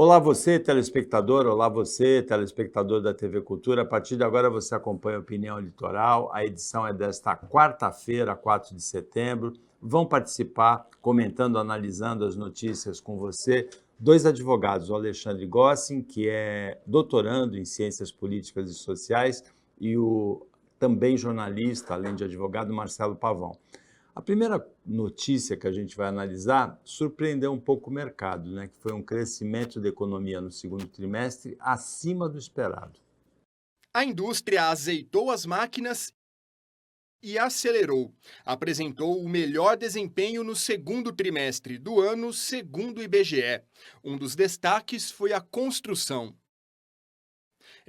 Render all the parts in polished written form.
Olá você, telespectador, olá você, telespectador da TV Cultura. A partir de agora você acompanha a Opinião Litoral. A edição é desta quarta-feira, 4 de setembro. Vão participar, comentando, analisando as notícias com você, dois advogados, o Alexandre Gossin, que é doutorando em Ciências Políticas e Sociais, e o também jornalista, além de advogado, Marcelo Pavão. A primeira notícia que a gente vai analisar surpreendeu um pouco o mercado, né? Que foi um crescimento da economia no segundo trimestre acima do esperado. A indústria azeitou as máquinas e acelerou. Apresentou o melhor desempenho no segundo trimestre do ano, segundo o IBGE. Um dos destaques foi a construção.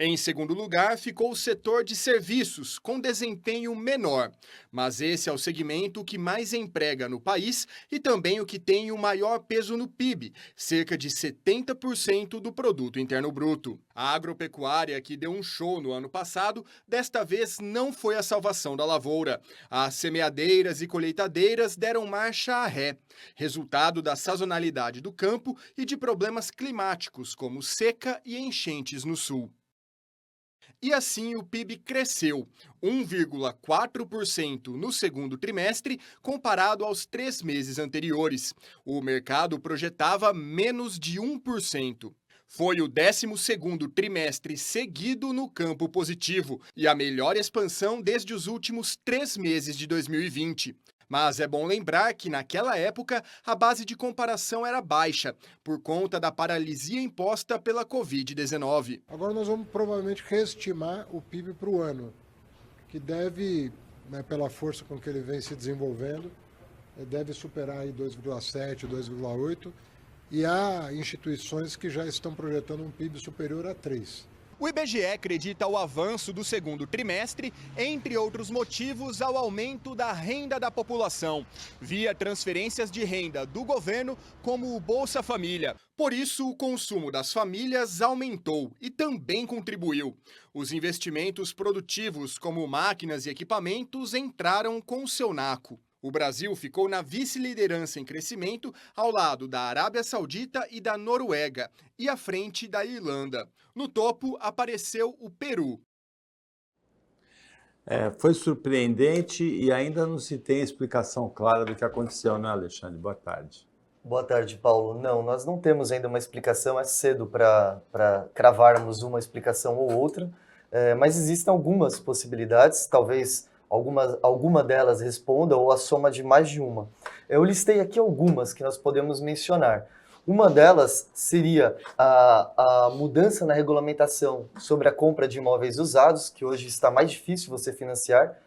Em segundo lugar, ficou o setor de serviços, com desempenho menor. Mas esse é o segmento que mais emprega no país e também o que tem o maior peso no PIB, cerca de 70% do produto interno bruto. A agropecuária, que deu um show no ano passado, desta vez não foi a salvação da lavoura. As semeadeiras e colheitadeiras deram marcha a ré, resultado da sazonalidade do campo e de problemas climáticos, como seca e enchentes no sul. E assim o PIB cresceu 1,4% no segundo trimestre, comparado aos 3 meses anteriores. O mercado projetava menos de 1%. Foi o 12º trimestre seguido no campo positivo e a melhor expansão desde os últimos 3 meses de 2020. Mas é bom lembrar que, naquela época, a base de comparação era baixa, por conta da paralisia imposta pela Covid-19. Agora nós vamos provavelmente reestimar o PIB para o ano, que deve, pela força com que ele vem se desenvolvendo, deve superar aí 2,7, 2,8, e há instituições que já estão projetando um PIB superior a 3. O IBGE acredita o avanço do segundo trimestre, entre outros motivos, ao aumento da renda da população, via transferências de renda do governo, como o Bolsa Família. Por isso, o consumo das famílias aumentou e também contribuiu. Os investimentos produtivos, como máquinas e equipamentos, entraram com o seu naco. O Brasil ficou na vice-liderança em crescimento, ao lado da Arábia Saudita e da Noruega, e à frente da Irlanda. No topo apareceu o Peru. Foi surpreendente e ainda não se tem explicação clara do que aconteceu, né, Alexandre? Boa tarde. Boa tarde, Paulo. Não, nós não temos ainda uma explicação, é cedo para cravarmos uma explicação ou outra, mas existem algumas possibilidades, talvez alguma delas responda ou a soma de mais de uma. Eu listei aqui algumas que nós podemos mencionar. Uma delas seria a mudança na regulamentação sobre a compra de imóveis usados, que hoje está mais difícil você financiar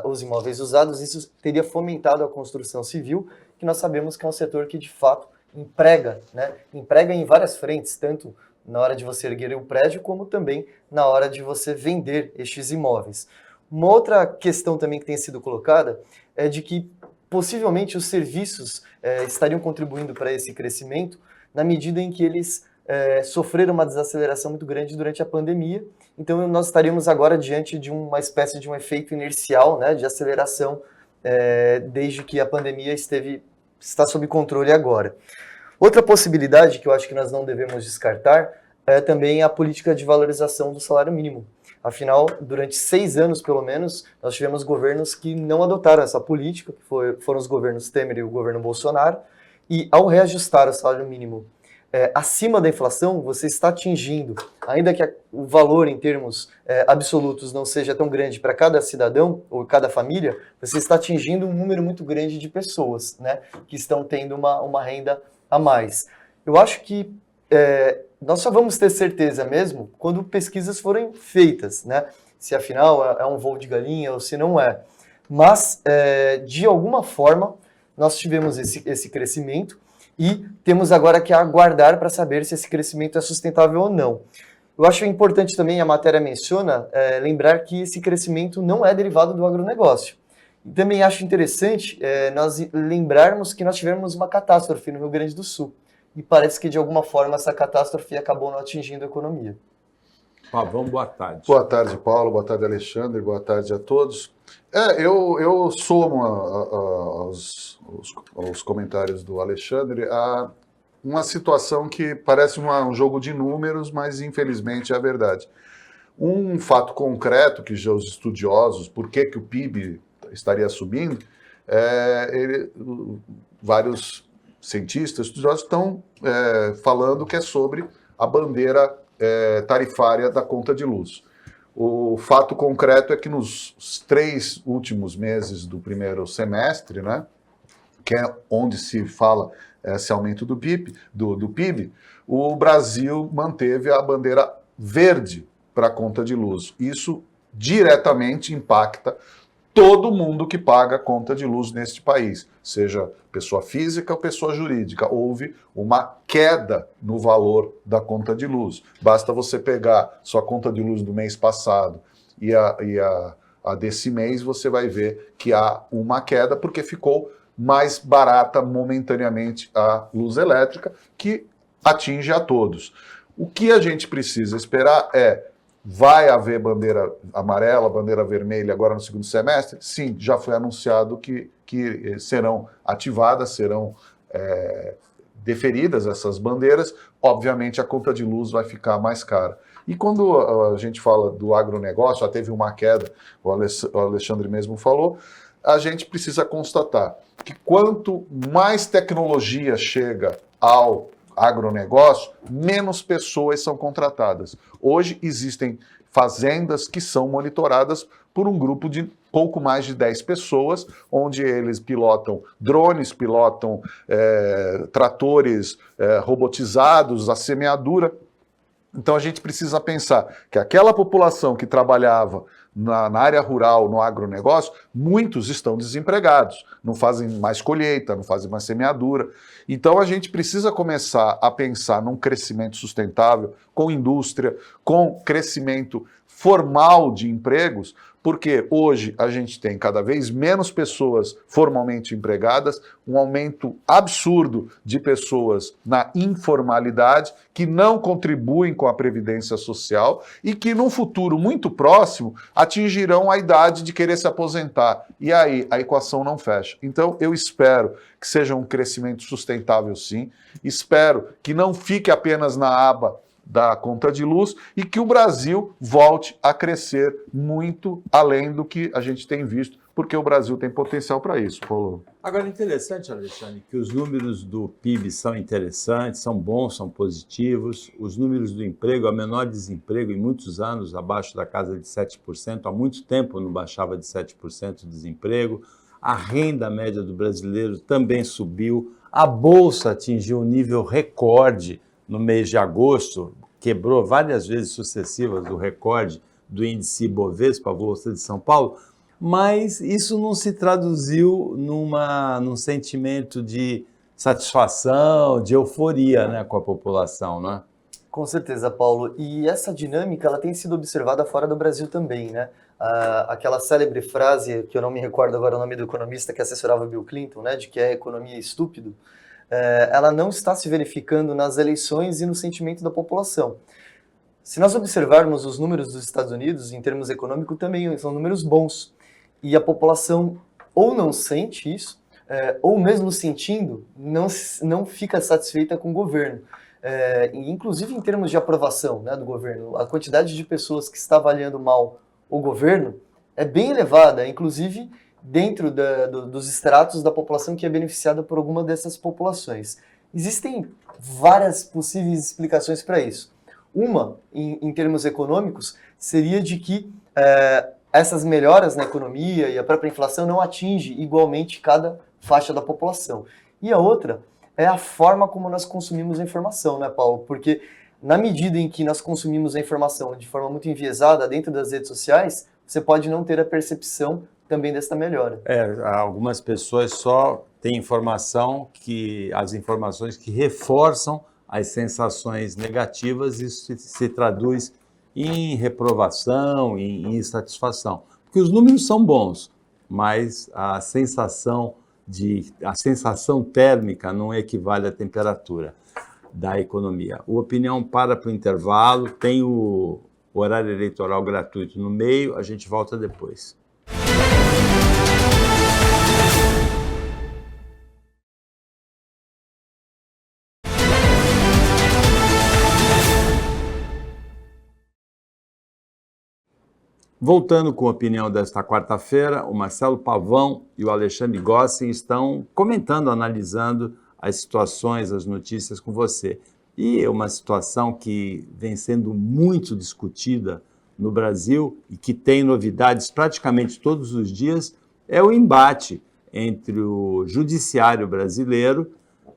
os imóveis usados. Isso teria fomentado a construção civil, que nós sabemos que é um setor que de fato emprega, né? Emprega em várias frentes, tanto na hora de você erguer o prédio, como também na hora de você vender estes imóveis. Uma outra questão também que tem sido colocada é de que possivelmente os serviços estariam contribuindo para esse crescimento na medida em que eles sofreram uma desaceleração muito grande durante a pandemia. Então nós estaríamos agora diante de uma espécie de um efeito inercial, né, de aceleração desde que a pandemia está sob controle agora. Outra possibilidade que eu acho que nós não devemos descartar é também a política de valorização do salário mínimo. Afinal, durante 6 anos, pelo menos, nós tivemos governos que não adotaram essa política, que foram os governos Temer e o governo Bolsonaro, e ao reajustar o salário mínimo acima da inflação, você está atingindo, ainda que o valor em termos absolutos não seja tão grande para cada cidadão ou cada família, você está atingindo um número muito grande de pessoas, né, que estão tendo uma renda a mais. Eu acho que nós só vamos ter certeza mesmo quando pesquisas forem feitas, né? Se afinal é um voo de galinha ou se não é. Mas, de alguma forma, nós tivemos esse crescimento e temos agora que aguardar para saber se esse crescimento é sustentável ou não. Eu acho importante também, a matéria menciona, lembrar que esse crescimento não é derivado do agronegócio. E também acho interessante nós lembrarmos que nós tivemos uma catástrofe no Rio Grande do Sul. E parece que, de alguma forma, essa catástrofe acabou não atingindo a economia. Pavão, boa tarde. Boa tarde, Paulo. Boa tarde, Alexandre. Boa tarde a todos. Eu somo aos comentários do Alexandre uma situação que parece um jogo de números, mas infelizmente é a verdade. Um fato concreto que já os estudiosos, por que o PIB estaria subindo, vários cientistas, estudiosos estão falando que é sobre a bandeira tarifária da conta de luz. O fato concreto é que nos 3 últimos meses do primeiro semestre, né, que é onde se fala esse aumento do PIB, o Brasil manteve a bandeira verde para a conta de luz. Isso diretamente impacta todo mundo que paga conta de luz neste país, seja pessoa física ou pessoa jurídica. Houve uma queda no valor da conta de luz. Basta você pegar sua conta de luz do mês passado e a desse mês, você vai ver que há uma queda, porque ficou mais barata momentaneamente a luz elétrica, que atinge a todos. O que a gente precisa esperar vai haver bandeira amarela, bandeira vermelha agora no segundo semestre? Sim, já foi anunciado que serão ativadas, serão deferidas essas bandeiras. Obviamente a conta de luz vai ficar mais cara. E quando a gente fala do agronegócio, já teve uma queda, o Alexandre mesmo falou, a gente precisa constatar que quanto mais tecnologia chega ao agronegócio, menos pessoas são contratadas. Hoje existem fazendas que são monitoradas por um grupo de pouco mais de 10 pessoas, onde eles pilotam drones, pilotam tratores robotizados, a semeadura. Então a gente precisa pensar que aquela população que trabalhava na área rural, no agronegócio, muitos estão desempregados, não fazem mais colheita, não fazem mais semeadura. Então a gente precisa começar a pensar num crescimento sustentável, com indústria, com crescimento formal de empregos, porque hoje a gente tem cada vez menos pessoas formalmente empregadas, um aumento absurdo de pessoas na informalidade, que não contribuem com a previdência social e que num futuro muito próximo atingirão a idade de querer se aposentar. E aí a equação não fecha. Então eu espero que seja um crescimento sustentável, sim, espero que não fique apenas na aba da conta de luz e que o Brasil volte a crescer muito além do que a gente tem visto, porque o Brasil tem potencial para isso, Paulo. Agora, interessante, Alexandre, que os números do PIB são interessantes, são bons, são positivos. Os números do emprego, a menor desemprego em muitos anos, abaixo da casa de 7%, há muito tempo não baixava de 7% de desemprego. A renda média do brasileiro também subiu. A Bolsa atingiu um nível recorde no mês de agosto, quebrou várias vezes sucessivas o recorde do índice Bovespa, a Bolsa de São Paulo, mas isso não se traduziu num sentimento de satisfação, de euforia, né, com a população, né? Com certeza, Paulo. E essa dinâmica ela tem sido observada fora do Brasil também, né? Aquela célebre frase, que eu não me recordo agora o nome do economista que assessorava Bill Clinton, né, de que a economia é estúpido, ela não está se verificando nas eleições e no sentimento da população. Se nós observarmos os números dos Estados Unidos, em termos econômicos, também são números bons. E a população ou não sente isso, ou mesmo sentindo, não fica satisfeita com o governo. Inclusive em termos de aprovação, né, do governo, a quantidade de pessoas que está avaliando mal o governo é bem elevada, inclusive dentro dos estratos da população que é beneficiada por alguma dessas populações. Existem várias possíveis explicações para isso. Uma, em termos econômicos, seria de que essas melhoras na economia e a própria inflação não atinge igualmente cada faixa da população. E a outra é a forma como nós consumimos a informação, né, Paulo? Porque na medida em que nós consumimos a informação de forma muito enviesada dentro das redes sociais, você pode não ter a percepção também desta melhora. Algumas pessoas só têm as informações que reforçam as sensações negativas, e isso se traduz em reprovação, em insatisfação. Porque os números são bons, mas a sensação térmica não equivale à temperatura da economia. O Opinião para o intervalo, tem o horário eleitoral gratuito no meio, a gente volta depois. Voltando com a opinião desta quarta-feira, o Marcelo Pavão e o Alexandre Gossen estão comentando, analisando as situações, as notícias com você. E uma situação que vem sendo muito discutida no Brasil e que tem novidades praticamente todos os dias é o embate entre o judiciário brasileiro,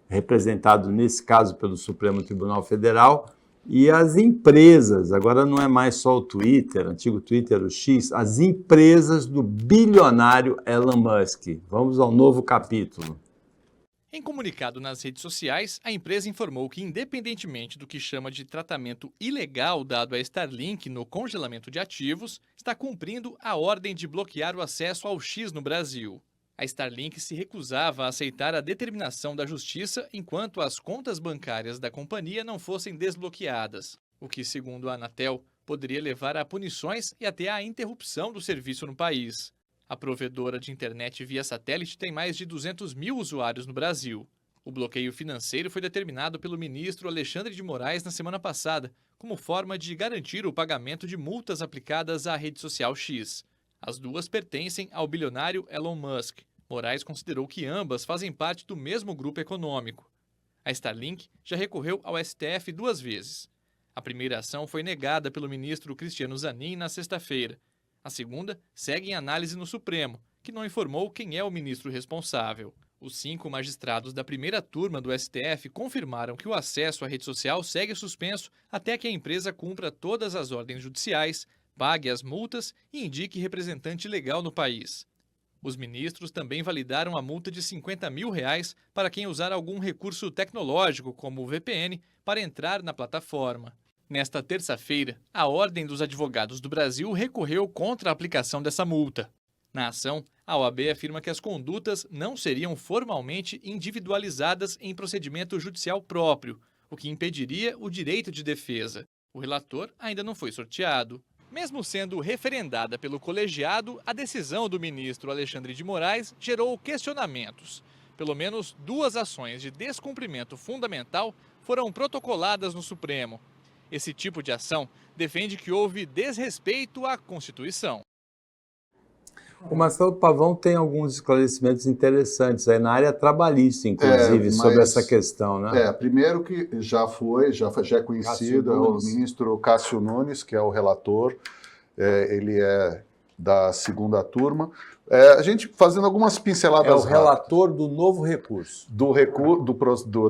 representado nesse caso pelo Supremo Tribunal Federal, e as empresas, agora não é mais só o Twitter, antigo Twitter, o X, as empresas do bilionário Elon Musk. Vamos ao novo capítulo. Em comunicado nas redes sociais, a empresa informou que, independentemente do que chama de tratamento ilegal dado à Starlink no congelamento de ativos, está cumprindo a ordem de bloquear o acesso ao X no Brasil. A Starlink se recusava a aceitar a determinação da Justiça enquanto as contas bancárias da companhia não fossem desbloqueadas, o que, segundo a Anatel, poderia levar a punições e até à interrupção do serviço no país. A provedora de internet via satélite tem mais de 200 mil usuários no Brasil. O bloqueio financeiro foi determinado pelo ministro Alexandre de Moraes na semana passada, como forma de garantir o pagamento de multas aplicadas à rede social X. As duas pertencem ao bilionário Elon Musk. Moraes considerou que ambas fazem parte do mesmo grupo econômico. A Starlink já recorreu ao STF 2 vezes. A primeira ação foi negada pelo ministro Cristiano Zanin na sexta-feira. A segunda segue em análise no Supremo, que não informou quem é o ministro responsável. Os 5 magistrados da primeira turma do STF confirmaram que o acesso à rede social segue suspenso até que a empresa cumpra todas as ordens judiciais, pague as multas e indique representante legal no país. Os ministros também validaram a multa de R$50 mil para quem usar algum recurso tecnológico, como o VPN, para entrar na plataforma. Nesta terça-feira, a Ordem dos Advogados do Brasil recorreu contra a aplicação dessa multa. Na ação, a OAB afirma que as condutas não seriam formalmente individualizadas em procedimento judicial próprio, o que impediria o direito de defesa. O relator ainda não foi sorteado. Mesmo sendo referendada pelo colegiado, a decisão do ministro Alexandre de Moraes gerou questionamentos. Pelo menos 2 ações de descumprimento fundamental foram protocoladas no Supremo. Esse tipo de ação defende que houve desrespeito à Constituição. O Marcelo Pavão tem alguns esclarecimentos interessantes aí na área trabalhista, inclusive, sobre essa questão, né? Primeiro que já é conhecido, é o ministro Cássio Nunes, que é o relator, ele é da segunda turma. A gente fazendo algumas pinceladas rápidas. É o relator do novo recurso.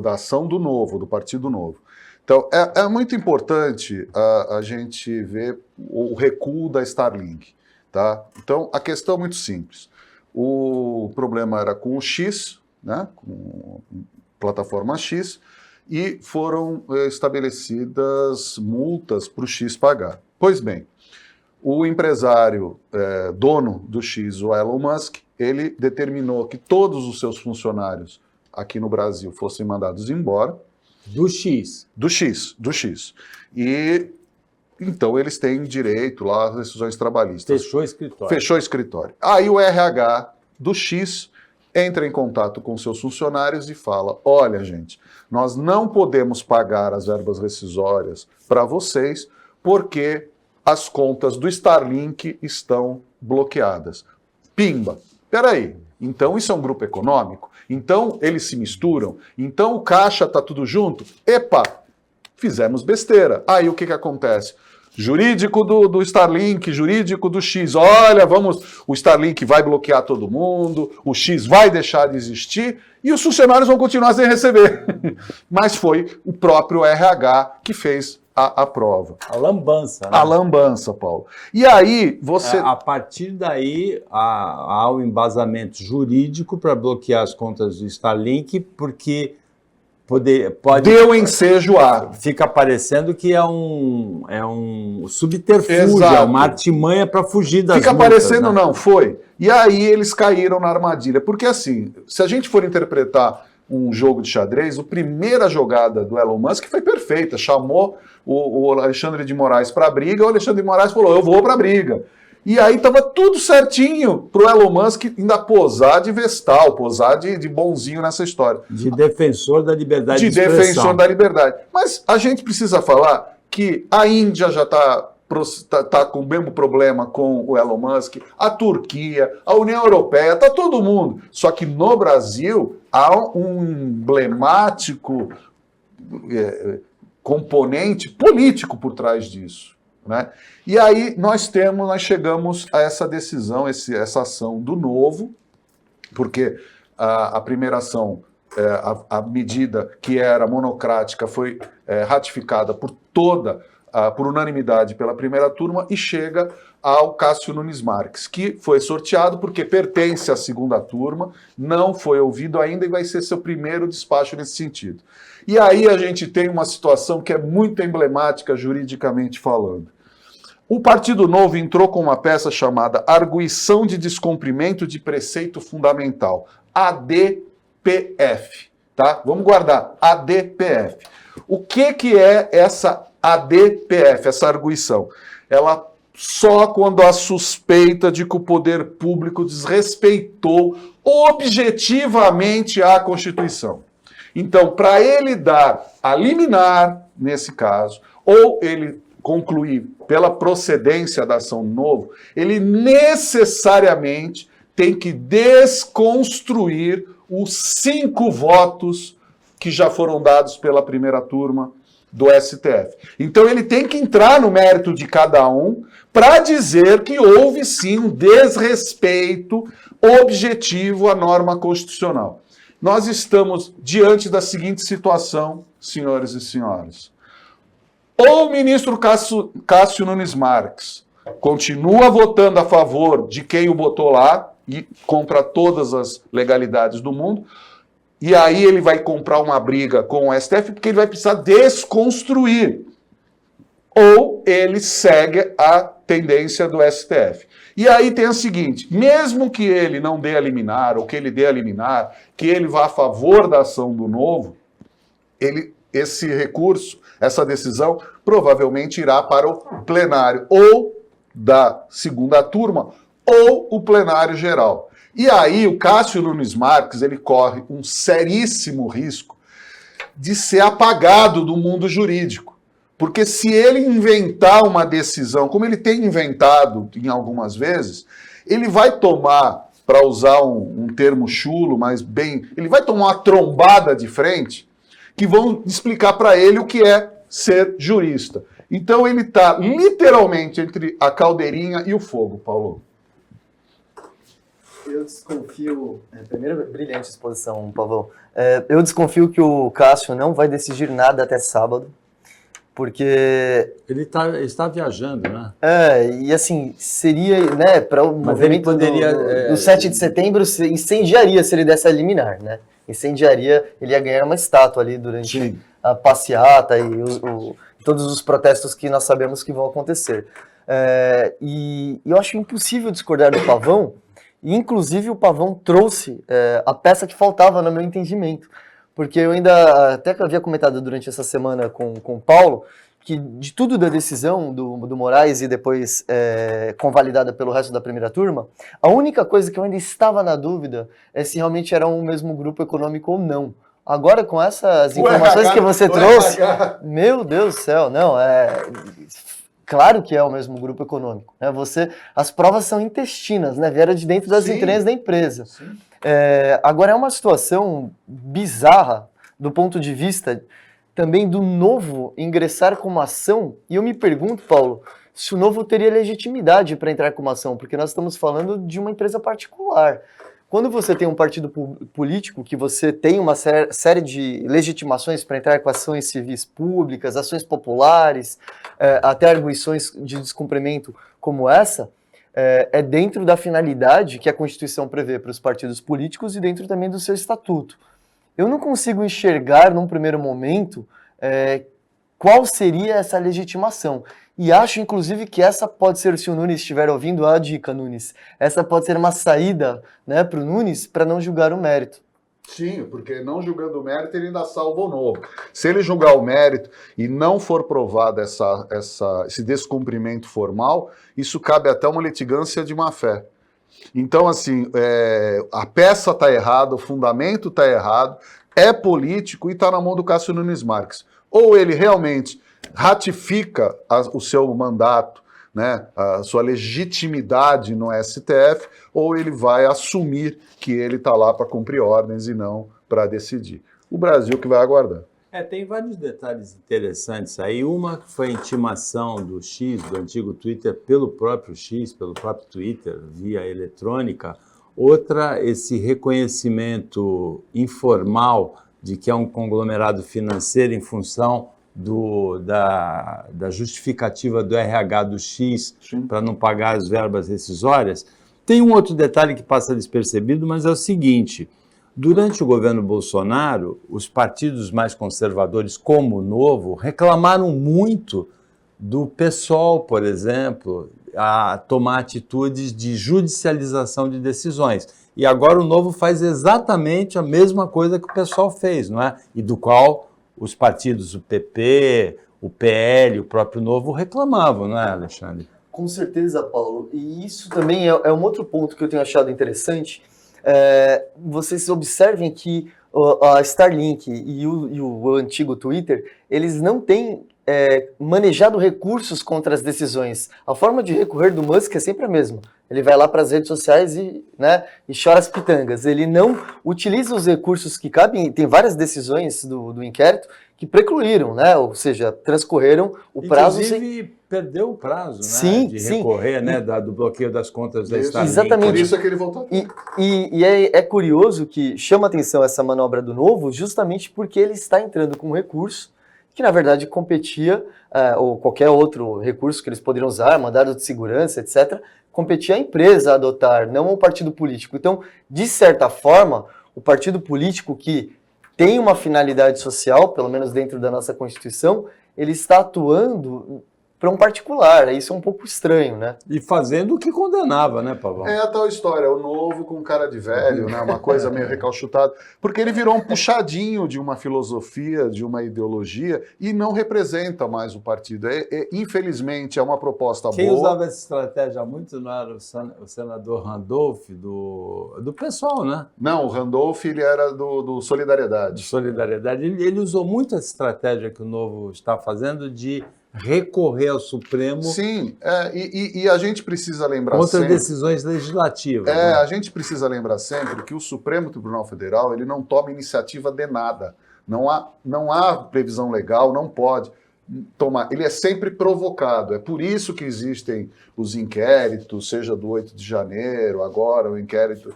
Da ação do Novo, do Partido Novo. Então, é muito importante a gente ver o recuo da Starlink. Tá? Então, a questão é muito simples. O problema era com o X, né? Com a plataforma X, e foram estabelecidas multas para o X pagar. Pois bem, o empresário dono do X, o Elon Musk, ele determinou que todos os seus funcionários aqui no Brasil fossem mandados embora. Do X? Do X. E então eles têm direito lá às decisões trabalhistas. Fechou o escritório. Aí o RH do X entra em contato com seus funcionários e fala: olha, gente, nós não podemos pagar as verbas rescisórias para vocês porque as contas do Starlink estão bloqueadas. Pimba! Peraí, então isso é um grupo econômico? Então eles se misturam? Então o caixa está tudo junto? Epa! Fizemos besteira. Aí o que acontece? Jurídico do Starlink, jurídico do X, olha, o Starlink vai bloquear todo mundo, o X vai deixar de existir e os funcionários vão continuar sem receber. Mas foi o próprio RH que fez a prova. A lambança, né? A lambança, Paulo. E aí você... A partir daí há um embasamento jurídico para bloquear as contas do Starlink, porque... Deu ensejo a. Fica parecendo que é um subterfúgio, Exato. É uma artimanha para fugir das multas. Fica parecendo, né? Não, foi. E aí eles caíram na armadilha. Porque assim, se a gente for interpretar um jogo de xadrez, a primeira jogada do Elon Musk foi perfeita. Chamou o Alexandre de Moraes para a briga, o Alexandre de Moraes falou, eu vou para a briga. E aí estava tudo certinho para o Elon Musk ainda posar de vestal, posar de bonzinho nessa história. De defensor da liberdade de expressão. De defensor da liberdade. Mas a gente precisa falar que a Índia já está tá com o mesmo problema com o Elon Musk, a Turquia, a União Europeia, tá todo mundo. Só que no Brasil há um emblemático componente político por trás disso, né? E aí nós chegamos a essa decisão, essa ação do Novo, porque a primeira ação, a medida que era monocrática foi ratificada por unanimidade pela primeira turma e chega ao Cássio Nunes Marques, que foi sorteado porque pertence à segunda turma, não foi ouvido ainda e vai ser seu primeiro despacho nesse sentido. E aí a gente tem uma situação que é muito emblemática juridicamente falando. O Partido Novo entrou com uma peça chamada Arguição de Descumprimento de Preceito Fundamental, ADPF, tá? Vamos guardar, ADPF. O que é essa ADPF, essa arguição? Ela só quando há suspeita de que o poder público desrespeitou objetivamente a Constituição. Então, para ele dar a liminar, nesse caso, ou ele concluir pela procedência da ação Novo, ele necessariamente tem que desconstruir os 5 votos que já foram dados pela primeira turma do STF. Então ele tem que entrar no mérito de cada um para dizer que houve sim um desrespeito objetivo à norma constitucional. Nós estamos diante da seguinte situação, senhores e senhoras. Ou o ministro Cássio Nunes Marques continua votando a favor de quem o botou lá e contra todas as legalidades do mundo, e aí ele vai comprar uma briga com o STF porque ele vai precisar desconstruir. Ou ele segue a tendência do STF. E aí tem o seguinte, mesmo que ele não dê a liminar, ou que ele dê a liminar, que ele vá a favor da ação do Novo, esse recurso, essa decisão, provavelmente irá para o plenário ou da segunda turma ou o plenário geral. E aí o Cássio Nunes Marques, ele corre um seríssimo risco de ser apagado do mundo jurídico. Porque se ele inventar uma decisão, como ele tem inventado em algumas vezes, ele vai tomar, para usar um termo chulo, mas bem, ele vai tomar uma trombada de frente que vão explicar para ele o que é ser jurista. Então ele está literalmente entre a caldeirinha e o fogo, Paulo. Eu desconfio... Primeiro, brilhante exposição, Pavão. Eu desconfio que o Cássio não vai decidir nada até sábado, porque... Ele está viajando, né? E assim, seria, né, para o movimento do 7 de setembro, incendiaria se ele desse a liminar, né? Incendiaria, ele ia ganhar uma estátua ali durante a passeata e todos os protestos que nós sabemos que vão acontecer. E eu acho impossível discordar do Pavão, e inclusive o Pavão trouxe a peça que faltava no meu entendimento, porque eu ainda, até que havia comentado durante essa semana com o Paulo, que de tudo da decisão do Moraes e depois convalidada pelo resto da primeira turma, a única coisa que eu ainda estava na dúvida é se realmente era o mesmo grupo econômico ou não. Agora, com essas informações que você trouxe, meu Deus do céu, não, claro que é o mesmo grupo econômico. Né? As provas são intestinas, né? Vieram de dentro das entranhas da empresa. Agora, é uma situação bizarra do ponto de vista também do Novo ingressar com uma ação, e eu me pergunto, Paulo, se o Novo teria legitimidade para entrar com uma ação, porque nós estamos falando de uma empresa particular. Quando você tem um partido político, que você tem uma série de legitimações para entrar com ações civis públicas, ações populares, até arguições de descumprimento como essa, é dentro da finalidade que a Constituição prevê para os partidos políticos e dentro também do seu estatuto. Eu não consigo enxergar, num primeiro momento, qual seria essa legitimação. E acho, inclusive, que essa pode ser, se o Nunes estiver ouvindo, a dica, Nunes, essa pode ser uma saída, né, para o Nunes para não julgar o mérito. Sim, porque não julgando o mérito, ele ainda salva o Novo. Se ele julgar o mérito e não for provado esse descumprimento formal, isso cabe até uma litigância de má-fé. Então, assim, a peça está errada, o fundamento está errado, é político e está na mão do Cássio Nunes Marques. Ou ele realmente ratifica o seu mandato né, a sua legitimidade no STF, ou ele vai assumir que ele está lá para cumprir ordens e não para decidir. O Brasil que vai aguardar. Tem vários detalhes interessantes aí. Uma foi a intimação do X, do antigo Twitter, pelo próprio X, pelo próprio Twitter, via eletrônica. Outra, esse reconhecimento informal de que é um conglomerado financeiro em função da justificativa do RH do X para não pagar as verbas rescisórias. Tem um outro detalhe que passa despercebido, mas é o seguinte: durante o governo Bolsonaro, os partidos mais conservadores, como o Novo, reclamaram muito do PSOL, por exemplo, a tomar atitudes de judicialização de decisões. E agora o Novo faz exatamente a mesma coisa que o PSOL fez, não é? E do qual os partidos, o PP, o PL, o próprio Novo, reclamavam, não é, Alexandre? Com certeza, Paulo. E isso também é um outro ponto que eu tenho achado interessante. Vocês observem que a Starlink e o antigo Twitter, eles não têm manejado recursos contra as decisões. A forma de recorrer do Musk é sempre a mesma. Ele vai lá para as redes sociais e chora as pitangas. Ele não utiliza os recursos que cabem. Tem várias decisões do inquérito que precluíram, né? Ou seja, transcorreram o prazo. Inclusive, perdeu o prazo, né? Sim, de sim. recorrer, né? Do bloqueio das contas da Starlink. Exatamente. Por isso é que ele voltou. E é curioso que chama atenção essa manobra do Novo, justamente porque ele está entrando com um recurso que, na verdade, competia, ou qualquer outro recurso que eles poderiam usar, mandado de segurança, etc., competia a empresa a adotar, não o partido político. Então, de certa forma, o partido político que tem uma finalidade social, pelo menos dentro da nossa Constituição, ele está atuando para um particular. Isso é um pouco estranho, né? E fazendo o que condenava, né, Pavão? É a tal história, o Novo com cara de velho, né? Uma coisa meio recalchutada, porque ele virou um puxadinho de uma filosofia, de uma ideologia, e não representa mais o partido. Infelizmente, é uma proposta Quem boa. usava essa estratégia muito não era o senador Randolph, do PSOL, né? Não, o Randolph, ele era do Solidariedade. De Solidariedade. Ele usou muito essa estratégia que o Novo está fazendo de recorrer ao Supremo. Sim, e a gente precisa lembrar contra sempre... decisões legislativas. Né? A gente precisa lembrar sempre que o Supremo Tribunal Federal, ele não toma iniciativa de nada. Não há previsão legal, não pode tomar. Ele é sempre provocado. É por isso que existem os inquéritos, seja do 8 de janeiro, agora o inquérito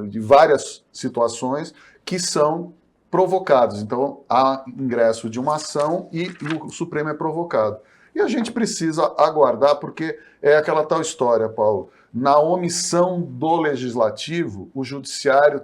de várias situações que são provocados. Então, há ingresso de uma ação e o Supremo é provocado. E a gente precisa aguardar, porque é aquela tal história, Paulo. Na omissão do legislativo, o judiciário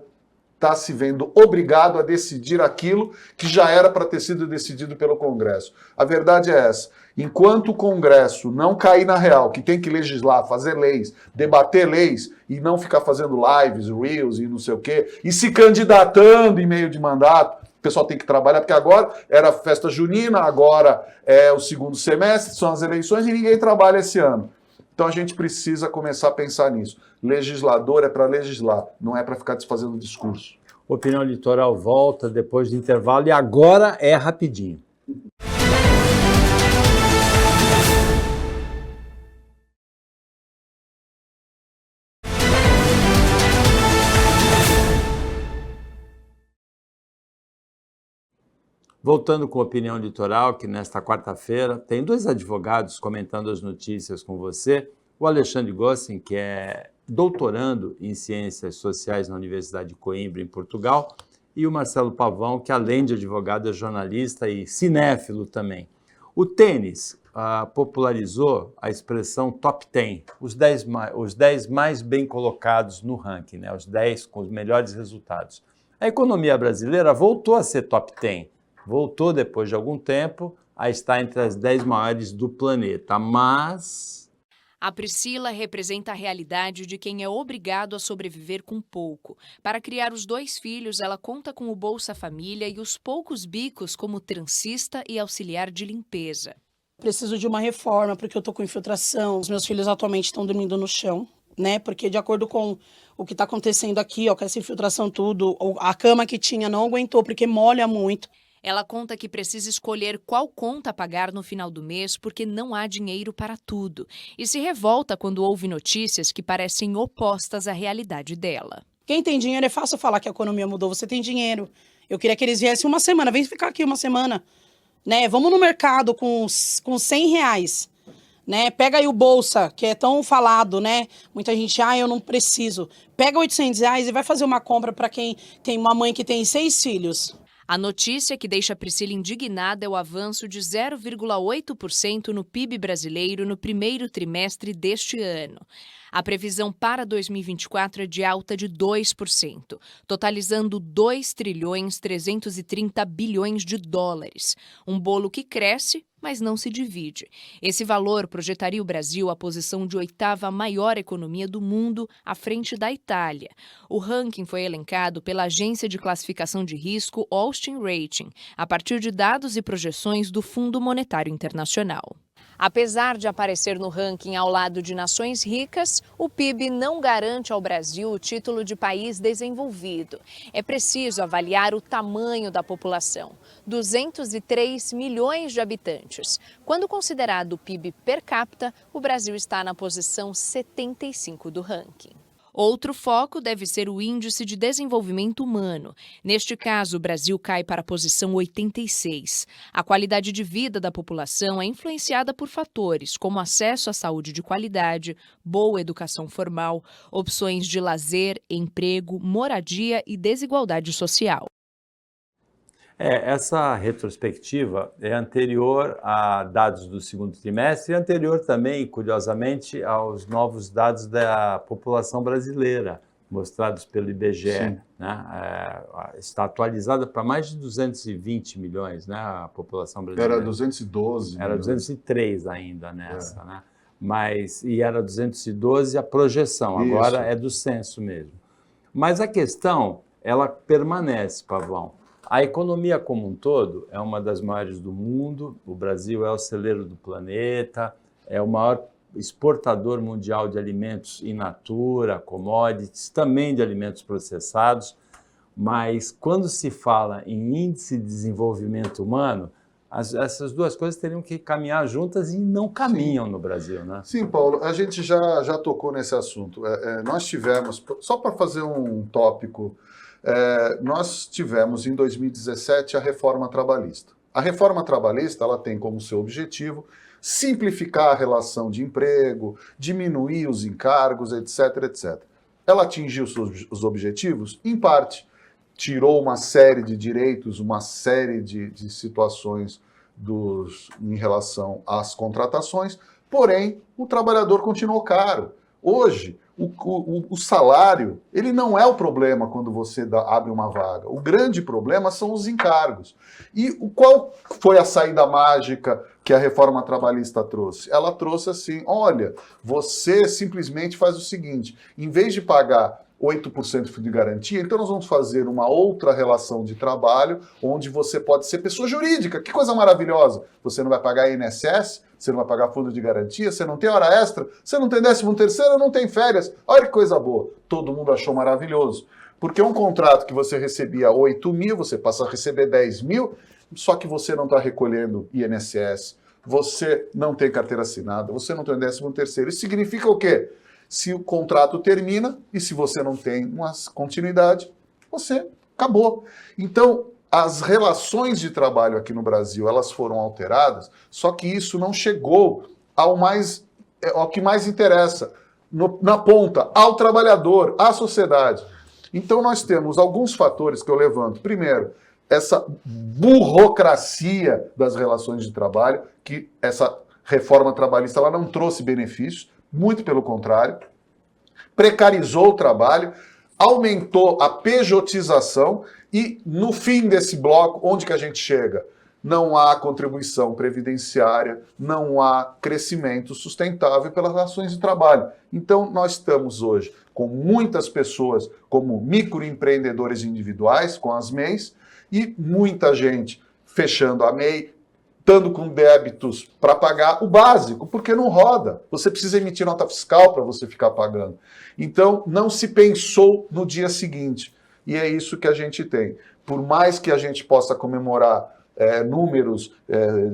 está se vendo obrigado a decidir aquilo que já era para ter sido decidido pelo Congresso. A verdade é essa. Enquanto o Congresso não cair na real, que tem que legislar, fazer leis, debater leis e não ficar fazendo lives, reels e não sei o quê, e se candidatando em meio de mandato, o pessoal tem que trabalhar, porque agora era festa junina, agora é o segundo semestre, são as eleições e ninguém trabalha esse ano. Então a gente precisa começar a pensar nisso. Legislador é para legislar, não é para ficar desfazendo discurso. Opinião Litoral volta depois do intervalo e agora é rapidinho. Voltando com a Opinião Litoral, que nesta quarta-feira tem dois advogados comentando as notícias com você. O Alexandre Gossen, que é doutorando em Ciências Sociais na Universidade de Coimbra, em Portugal, e o Marcelo Pavão, que além de advogado é jornalista e cinéfilo também. O tênis popularizou a expressão top 10, os 10 mais bem colocados no ranking, né? Os 10 com os melhores resultados. A economia brasileira voltou a ser top 10, voltou depois de algum tempo a estar entre as 10 maiores do planeta, mas... A Priscila representa a realidade de quem é obrigado a sobreviver com pouco. Para criar os 2 filhos, ela conta com o Bolsa Família e os poucos bicos como transista e auxiliar de limpeza. Preciso de uma reforma porque eu tô com infiltração. Os meus filhos atualmente estão dormindo no chão, né? Porque de acordo com o que está acontecendo aqui, ó, com essa infiltração tudo, a cama que tinha não aguentou porque molha muito. Ela conta que precisa escolher qual conta pagar no final do mês porque não há dinheiro para tudo e se revolta quando ouve notícias que parecem opostas à realidade dela. Quem tem dinheiro é fácil falar que a economia mudou, você tem dinheiro. Eu queria que eles viessem uma semana, vem ficar aqui uma semana. Né? Vamos no mercado com R$100. Né? Pega aí o Bolsa, que é tão falado, né? Muita gente, eu não preciso. Pega R$800 e vai fazer uma compra para quem tem uma mãe que tem 6 filhos. A notícia que deixa Priscila indignada é o avanço de 0,8% no PIB brasileiro no primeiro trimestre deste ano. A previsão para 2024 é de alta de 2%, totalizando 2,330 bilhões de dólares. Um bolo que cresce, mas não se divide. Esse valor projetaria o Brasil à posição de 8ª maior economia do mundo, à frente da Itália. O ranking foi elencado pela agência de classificação de risco Austin Rating, a partir de dados e projeções do Fundo Monetário Internacional. Apesar de aparecer no ranking ao lado de nações ricas, o PIB não garante ao Brasil o título de país desenvolvido. É preciso avaliar o tamanho da população, 203 milhões de habitantes. Quando considerado o PIB per capita, o Brasil está na posição 75 do ranking. Outro foco deve ser o Índice de Desenvolvimento Humano. Neste caso, o Brasil cai para a posição 86. A qualidade de vida da população é influenciada por fatores como acesso à saúde de qualidade, boa educação formal, opções de lazer, emprego, moradia e desigualdade social. Essa retrospectiva é anterior a dados do segundo trimestre e anterior também, curiosamente, aos novos dados da população brasileira, mostrados pelo IBGE. Né? Está atualizada para mais de 220 milhões, né, a população brasileira. Era 212. Era 203 ainda nessa, né? E era 212 a projeção, agora é do censo mesmo. Mas a questão, ela permanece, Pavão. A economia como um todo é uma das maiores do mundo, o Brasil é o celeiro do planeta, é o maior exportador mundial de alimentos in natura, commodities, também de alimentos processados, mas quando se fala em índice de desenvolvimento humano, essas duas coisas teriam que caminhar juntas e não caminham no Brasil, né? Sim, Paulo, a gente já tocou nesse assunto. Nós tivemos, só para fazer um tópico, nós tivemos em 2017 a reforma trabalhista. A reforma trabalhista ela tem como seu objetivo simplificar a relação de emprego, diminuir os encargos, etc, etc. Ela atingiu os objetivos? Em parte. Tirou uma série de direitos, uma série de situações em relação às contratações, porém, o trabalhador continuou caro. Hoje, o salário, ele não é o problema quando você abre uma vaga. O grande problema são os encargos. E qual foi a saída mágica que a reforma trabalhista trouxe? Ela trouxe assim, olha, você simplesmente faz o seguinte, em vez de pagar 8% de garantia, então nós vamos fazer uma outra relação de trabalho onde você pode ser pessoa jurídica. Que coisa maravilhosa! Você não vai pagar INSS, você não vai pagar fundo de garantia, você não tem hora extra, você não tem 13º, não tem férias. Olha que coisa boa! Todo mundo achou maravilhoso. Porque um contrato que você recebia 8 mil, você passa a receber 10 mil, só que você não está recolhendo INSS, você não tem carteira assinada, você não tem 13º. Isso significa o quê? Se o contrato termina e se você não tem uma continuidade, você acabou. Então, as relações de trabalho aqui no Brasil, elas foram alteradas, só que isso não chegou ao que mais interessa, na ponta, ao trabalhador, à sociedade. Então, nós temos alguns fatores que eu levanto. Primeiro, essa burocracia das relações de trabalho, que essa reforma trabalhista ela não trouxe benefícios, muito pelo contrário, precarizou o trabalho, aumentou a pejotização e, no fim desse bloco, onde que a gente chega? Não há contribuição previdenciária, não há crescimento sustentável pelas relações de trabalho. Então, nós estamos hoje com muitas pessoas como microempreendedores individuais, com as MEIs, e muita gente fechando a MEI, estando com débitos para pagar o básico, porque não roda. Você precisa emitir nota fiscal para você ficar pagando. Então, não se pensou no dia seguinte. E é isso que a gente tem. por mais que a gente possa comemorar números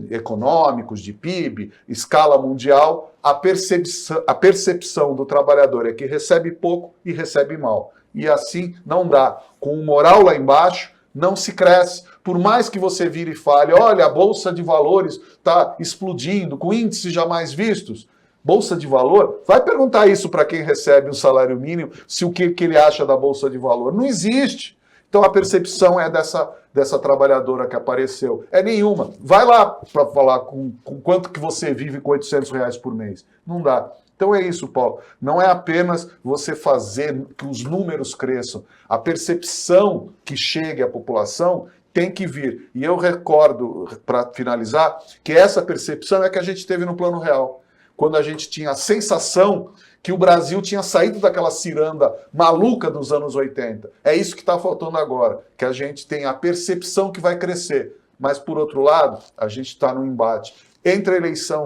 econômicos de PIB, escala mundial, a percepção do trabalhador é que recebe pouco e recebe mal. E assim não dá. Com o moral lá embaixo, não se cresce. Por mais que você vire e fale, olha, a Bolsa de Valores está explodindo, com índices jamais vistos. Bolsa de Valor, vai perguntar isso para quem recebe um salário mínimo, se o que ele acha da Bolsa de Valor. Não existe. Então a percepção é dessa trabalhadora que apareceu. É nenhuma. Vai lá para falar com quanto que você vive com R$800 por mês. Não dá. Então é isso, Paulo. Não é apenas você fazer que os números cresçam. A percepção que chegue à população tem que vir. E eu recordo, para finalizar, que essa percepção é que a gente teve no Plano Real. Quando a gente tinha a sensação que o Brasil tinha saído daquela ciranda maluca dos anos 80. É isso que está faltando agora, que a gente tem a percepção que vai crescer. Mas, por outro lado, a gente está no embate. Entra eleição,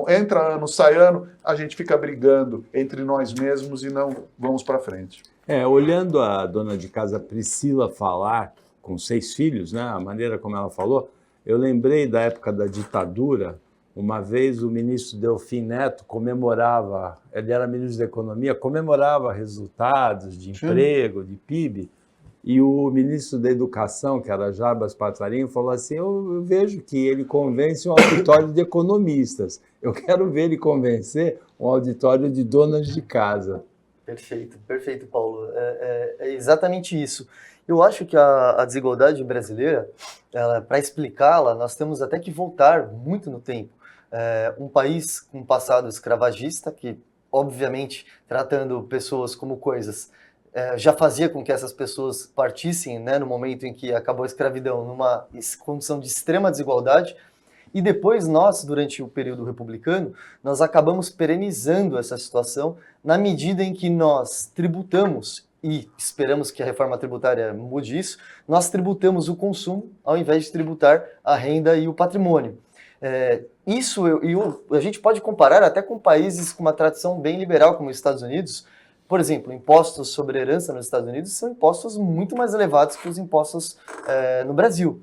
entra ano, sai ano, a gente fica brigando entre nós mesmos e não vamos para frente. Olhando a dona de casa Priscila falar, com 6 filhos, né, a maneira como ela falou, eu lembrei da época da ditadura. Uma vez o ministro Delfim Neto comemorava, ele era ministro da Economia, comemorava resultados de emprego, de PIB, e o ministro da Educação, que era Jarbas Passarinho, falou assim, eu vejo que ele convence um auditório de economistas, eu quero ver ele convencer um auditório de donas de casa. Perfeito, Paulo. É exatamente isso. Eu acho que a desigualdade brasileira, para explicá-la, nós temos até que voltar muito no tempo. Um país com um passado escravagista, que, obviamente, tratando pessoas como coisas, já fazia com que essas pessoas partissem, né, no momento em que acabou a escravidão, numa condição de extrema desigualdade. E depois nós, durante o período republicano, nós acabamos perenizando essa situação na medida em que nós tributamos, e esperamos que a reforma tributária mude isso, nós tributamos o consumo ao invés de tributar a renda e o patrimônio. Isso a gente pode comparar até com países com uma tradição bem liberal, como os Estados Unidos. Por exemplo, impostos sobre herança nos Estados Unidos são impostos muito mais elevados que os impostos no Brasil.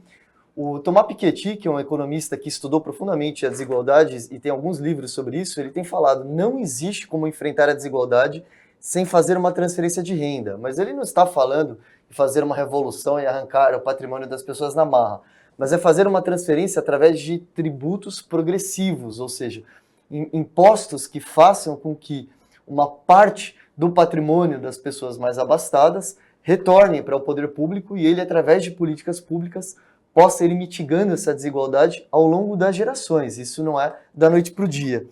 O Thomas Piketty, que é um economista que estudou profundamente as desigualdades e tem alguns livros sobre isso, ele tem falado, não existe como enfrentar a desigualdade sem fazer uma transferência de renda. Mas ele não está falando de fazer uma revolução e arrancar o patrimônio das pessoas na marra, mas é fazer uma transferência através de tributos progressivos, ou seja, impostos que façam com que uma parte do patrimônio das pessoas mais abastadas retorne para o poder público e ele, através de políticas públicas, possa ir mitigando essa desigualdade ao longo das gerações. Isso não é da noite para o dia.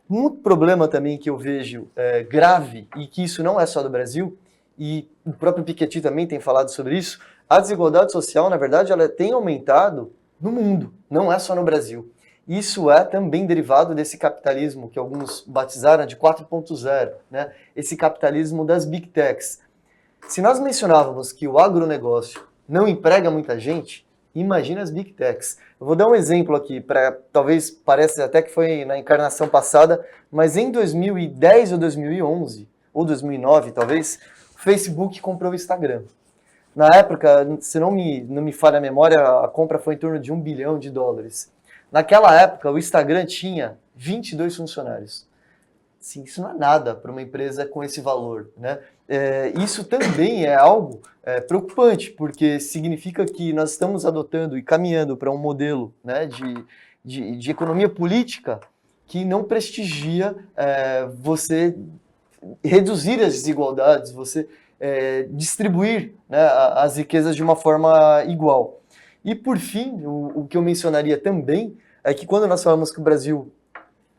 Um problema também que eu vejo grave, e que isso não é só do Brasil, e o próprio Piketty também tem falado sobre isso, a desigualdade social, na verdade, ela tem aumentado no mundo, não é só no Brasil. Isso é também derivado desse capitalismo que alguns batizaram de 4.0, né? Esse capitalismo das Big Techs. Se nós mencionávamos que o agronegócio não emprega muita gente, imagina as Big Techs. Eu vou dar um exemplo aqui, talvez pareça até que foi na encarnação passada, mas em 2010 ou 2011, ou 2009 talvez, o Facebook comprou o Instagram. Na época, se não me falha a memória, a compra foi em torno de $1 bilhão. Naquela época, o Instagram tinha 22 funcionários. Sim, isso não é nada para uma empresa com esse valor, né? Isso também é algo preocupante, porque significa que nós estamos adotando e caminhando para um modelo, né, de economia política que não prestigia você reduzir as desigualdades, você distribuir, né, as riquezas de uma forma igual. E, por fim, o que eu mencionaria também é que quando nós falamos que o Brasil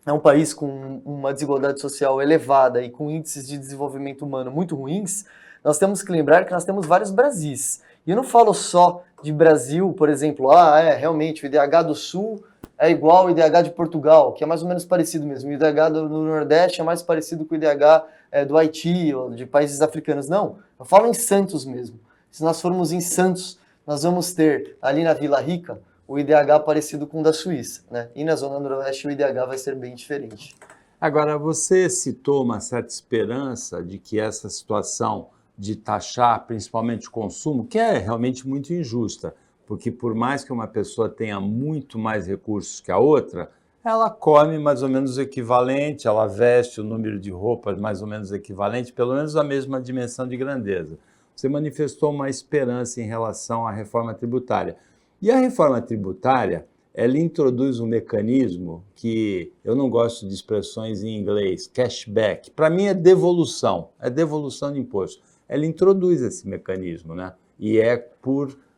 é um país com uma desigualdade social elevada e com índices de desenvolvimento humano muito ruins, nós temos que lembrar que nós temos vários Brasis. E eu não falo só de Brasil, por exemplo, realmente o IDH do Sul é igual ao IDH de Portugal, que é mais ou menos parecido mesmo. O IDH do Nordeste é mais parecido com o IDH do Haiti ou de países africanos. Não, eu falo em Santos mesmo. Se nós formos em Santos, nós vamos ter ali na Vila Rica o IDH parecido com o da Suíça, né? E na Zona Noroeste o IDH vai ser bem diferente. Agora, você citou uma certa esperança de que essa situação de taxar principalmente o consumo, que é realmente muito injusta, porque por mais que uma pessoa tenha muito mais recursos que a outra, ela come mais ou menos o equivalente, ela veste o número de roupas mais ou menos equivalente, pelo menos a mesma dimensão de grandeza. Você manifestou uma esperança em relação à reforma tributária. E a reforma tributária, ela introduz um mecanismo que eu não gosto de expressões em inglês, cashback. Para mim é devolução de imposto. Ela introduz esse mecanismo, né? E é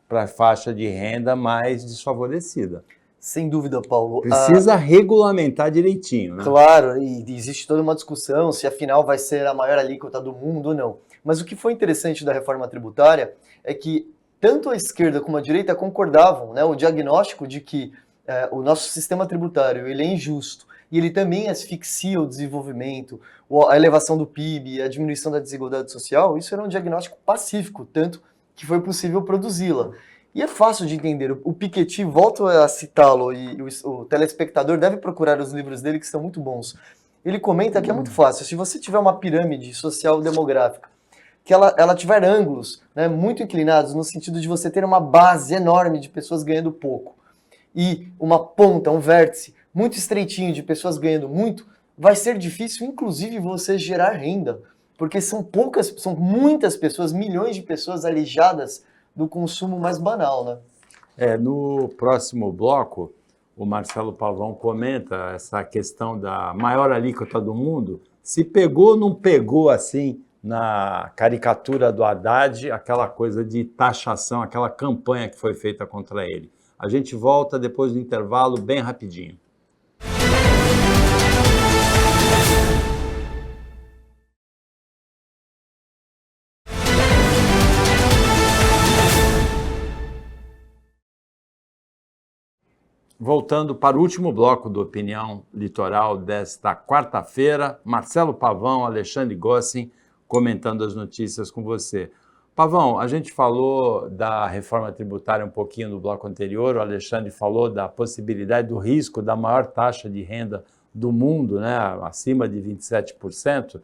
para a faixa de renda mais desfavorecida. Sem dúvida, Paulo. Precisa regulamentar direitinho, né? Claro, e existe toda uma discussão se afinal vai ser a maior alíquota do mundo ou não. Mas o que foi interessante da reforma tributária é que tanto a esquerda como a direita concordavam, né, o diagnóstico de que o nosso sistema tributário ele é injusto e ele também asfixia o desenvolvimento, a elevação do PIB, a diminuição da desigualdade social. Isso era um diagnóstico pacífico, tanto que foi possível produzi-la. E é fácil de entender. O Piketty, volto a citá-lo, e o telespectador deve procurar os livros dele, que são muito bons. Ele comenta que é muito fácil. Se você tiver uma pirâmide social demográfica, que ela tiver ângulos, né, muito inclinados, no sentido de você ter uma base enorme de pessoas ganhando pouco, e uma ponta, um vértice muito estreitinho de pessoas ganhando muito, vai ser difícil, inclusive, você gerar renda. Porque são muitas pessoas, milhões de pessoas alijadas do consumo mais banal, né? No próximo bloco, o Marcelo Pavão comenta essa questão da maior alíquota do mundo. Se pegou ou não pegou, assim, na caricatura do Haddad, aquela coisa de taxação, aquela campanha que foi feita contra ele. A gente volta depois do intervalo, bem rapidinho. Voltando para o último bloco do Opinião Litoral desta quarta-feira, Marcelo Pavão, Alexandre Gossin, comentando as notícias com você. Pavão, a gente falou da reforma tributária um pouquinho no bloco anterior, o Alexandre falou da possibilidade do risco da maior taxa de renda do mundo, né, acima de 27%.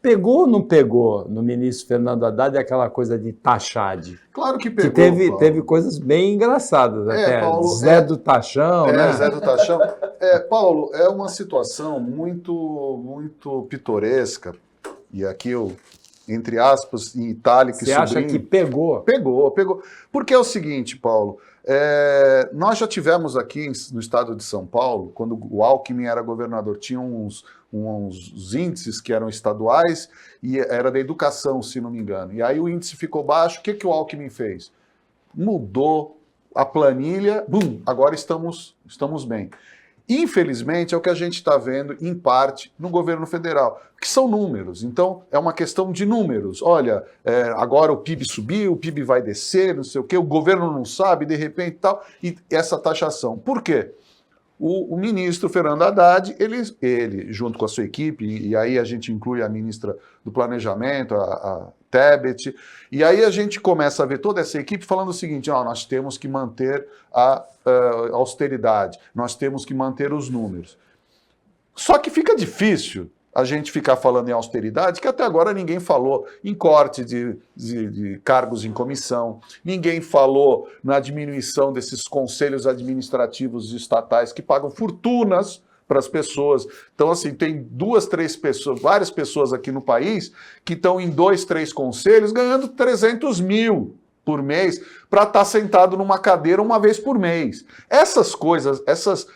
Pegou ou não pegou no ministro Fernando Haddad aquela coisa de taxade? Claro que pegou, que teve coisas bem engraçadas até. Paulo, Zé do Taxão, né? Zé do Taxão. Paulo, é uma situação muito pitoresca, e aqui eu, entre aspas, em itálico e sobrinho... Você acha que pegou? Pegou. Porque é o seguinte, Paulo, nós já tivemos aqui no estado de São Paulo, quando o Alckmin era governador, tinha uns índices que eram estaduais e era da educação, se não me engano. E aí o índice ficou baixo, o que o Alckmin fez? Mudou a planilha, agora estamos bem. Infelizmente, é o que a gente está vendo, em parte, no governo federal, que são números. Então, é uma questão de números. Olha, agora o PIB subiu, o PIB vai descer, não sei o quê, o governo não sabe, de repente tal, e essa taxação. Por quê? O ministro Fernando Haddad, ele, junto com a sua equipe, e aí a gente inclui a ministra do Planejamento, a Tebet, e aí a gente começa a ver toda essa equipe falando o seguinte, nós temos que manter a austeridade, nós temos que manter os números. Só que fica difícil a gente ficar falando em austeridade, que até agora ninguém falou em corte de cargos em comissão, ninguém falou na diminuição desses conselhos administrativos estatais que pagam fortunas para as pessoas. Então, assim, tem 2, 3 pessoas, várias pessoas aqui no país que estão em 2, 3 conselhos ganhando 300 mil por mês para estar sentado numa cadeira uma vez por mês. Essas coisas, essas